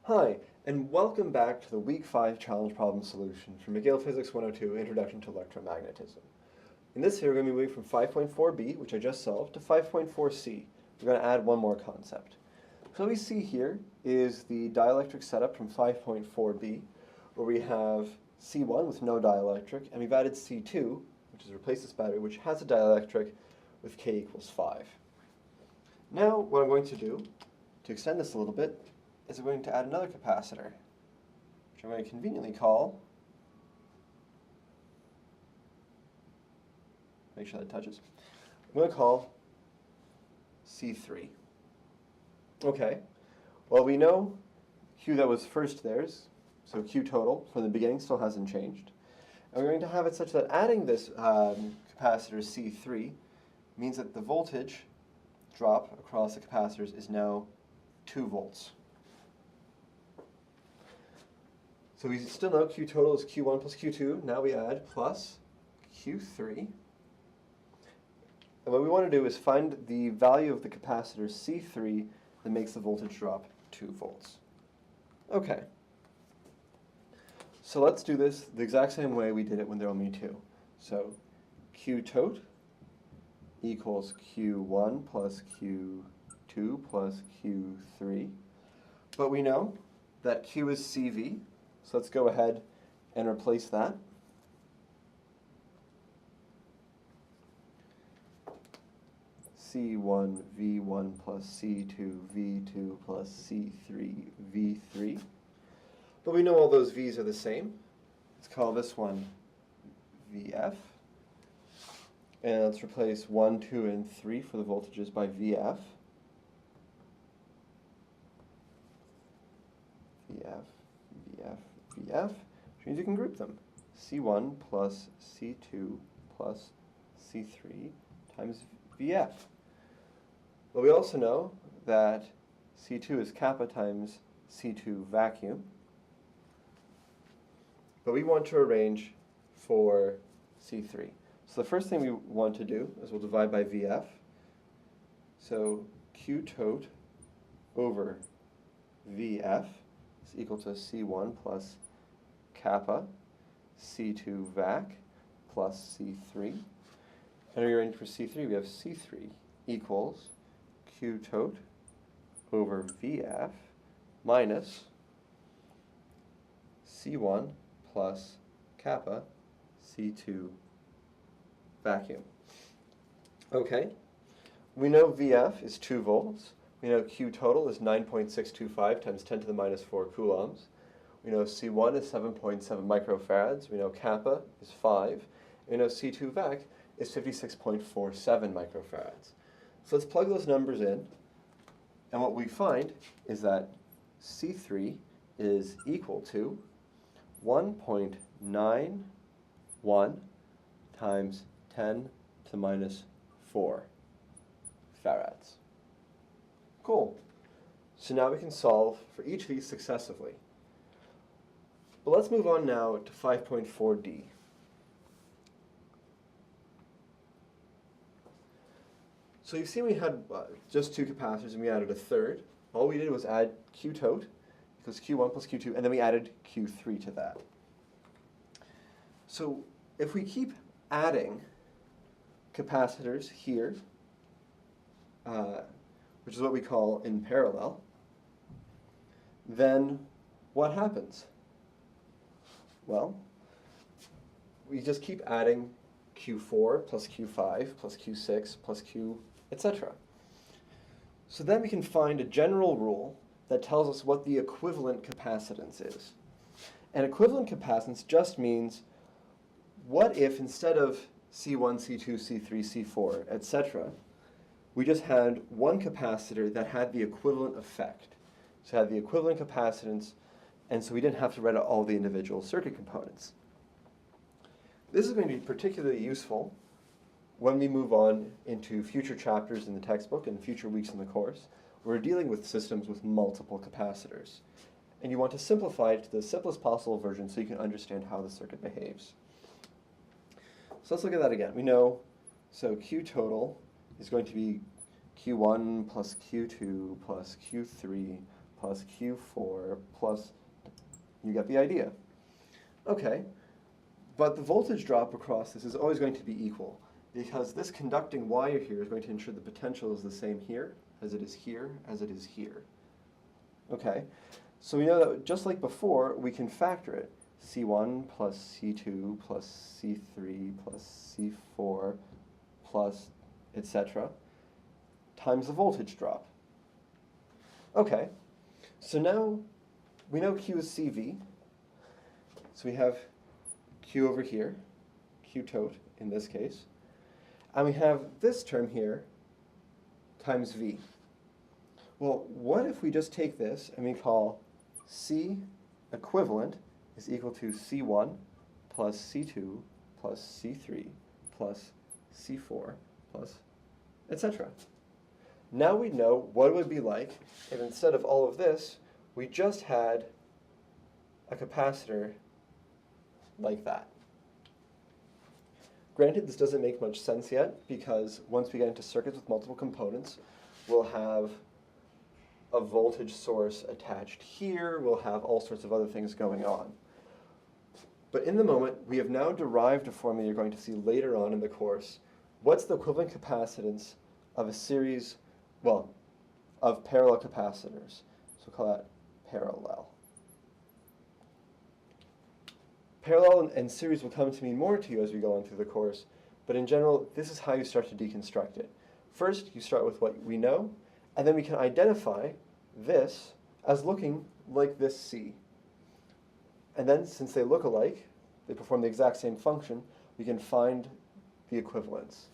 Hi, and welcome back to the Week 5 Challenge Problem Solution from McGill Physics 102, Introduction to Electromagnetism. In this here, we're going to be moving from 5.4b, which I just solved, to 5.4c. We're going to add one more concept. So what we see here is the dielectric setup from 5.4b, where we have C1 with no dielectric, and we've added C2, which has replaced this battery, which has a dielectric with K equals 5. Now, what I'm going to do, to extend this a little bit, is we're going to add another capacitor, which I'm going to conveniently call, make sure that touches, I'm going to call C3. Okay, well we know Q that was first theirs, so Q total from the beginning still hasn't changed. And we're going to have it such that adding this capacitor C3 means that the voltage drop across the capacitors is now 2 volts. So we still know Q total is Q1 plus Q2. Now we add plus Q3. And what we want to do is find the value of the capacitor C3 that makes the voltage drop 2 volts. Okay. So let's do this the exact same way we did it when there were only 2. So Q tot equals Q1 plus Q2 plus Q3. But we know that Q is CV. So let's go ahead and replace that. C1 V1 plus C2 V2 plus C3 V3. But we know all those V's are the same. Let's call this one VF. And let's replace 1, 2, and 3 for the voltages by VF. VF, VF, VF, which means you can group them. C1 plus C2 plus C3 times VF. Well, we also know that C2 is kappa times C2 vacuum. But we want to arrange for C3. So the first thing we want to do is we'll divide by VF. So Q tot over VF is equal to C1 plus kappa C2 vac plus C3. And we arrange for C3, we have C3 equals Q tot over VF minus C1 plus kappa C2 vacuum. Okay, we know VF is 2 volts. We know Q total is 9.625 times 10 to the minus 4 coulombs. We know C1 is 7.7 microfarads. We know kappa is 5. We know C2 vac is 56.47 microfarads. So let's plug those numbers in. And what we find is that C3 is equal to 1.91 times 10 to the minus 4 farads. Cool. So now we can solve for each of these successively. But let's move on now to 5.4d. So you see we had just 2 capacitors and we added a third. All we did was add Q tot equals Q1 plus Q2, and then we added Q3 to that. So if we keep adding capacitors here, which is what we call in parallel, then what happens? Well, we just keep adding Q4 plus Q5 plus Q6 plus Q, etc. So then we can find a general rule that tells us what the equivalent capacitance is. And equivalent capacitance just means what if instead of C1, C2, C3, C4, etc., we just had one capacitor that had the equivalent effect. So it had the equivalent capacitance, and so we didn't have to write out all the individual circuit components. This is going to be particularly useful when we move on into future chapters in the textbook and future weeks in the course. We're dealing with systems with multiple capacitors. And you want to simplify it to the simplest possible version so you can understand how the circuit behaves. So let's look at that again. We know, so Q total is going to be Q1 plus Q2 plus Q3 plus Q4 plus, you get the idea. Okay, but the voltage drop across this is always going to be equal, because this conducting wire here is going to ensure the potential is the same here, as it is here, as it is here. Okay, so we know that just like before, we can factor it. C1 plus C2 plus C3 plus C4 plus etc. times the voltage drop. Okay, so now we know Q is CV. So we have Q over here, Q tote in this case. And we have this term here times V. Well, what if we just take this and we call C equivalent is equal to C1 plus C2 plus C3 plus C4 plus etc. Now we know what it would be like if instead of all of this, we just had a capacitor like that. Granted, this doesn't make much sense yet, because once we get into circuits with multiple components, we'll have a voltage source attached here, we'll have all sorts of other things going on. But in the moment, we have now derived a formula you're going to see later on in the course. What's the equivalent capacitance of a series, well, of parallel capacitors? So we'll call that parallel. Parallel and series will come to mean more to you as we go on through the course, but in general, this is how you start to deconstruct it. First, you start with what we know, and then we can identify this as looking like this C. And then, since they look alike, they perform the exact same function, we can find the equivalence.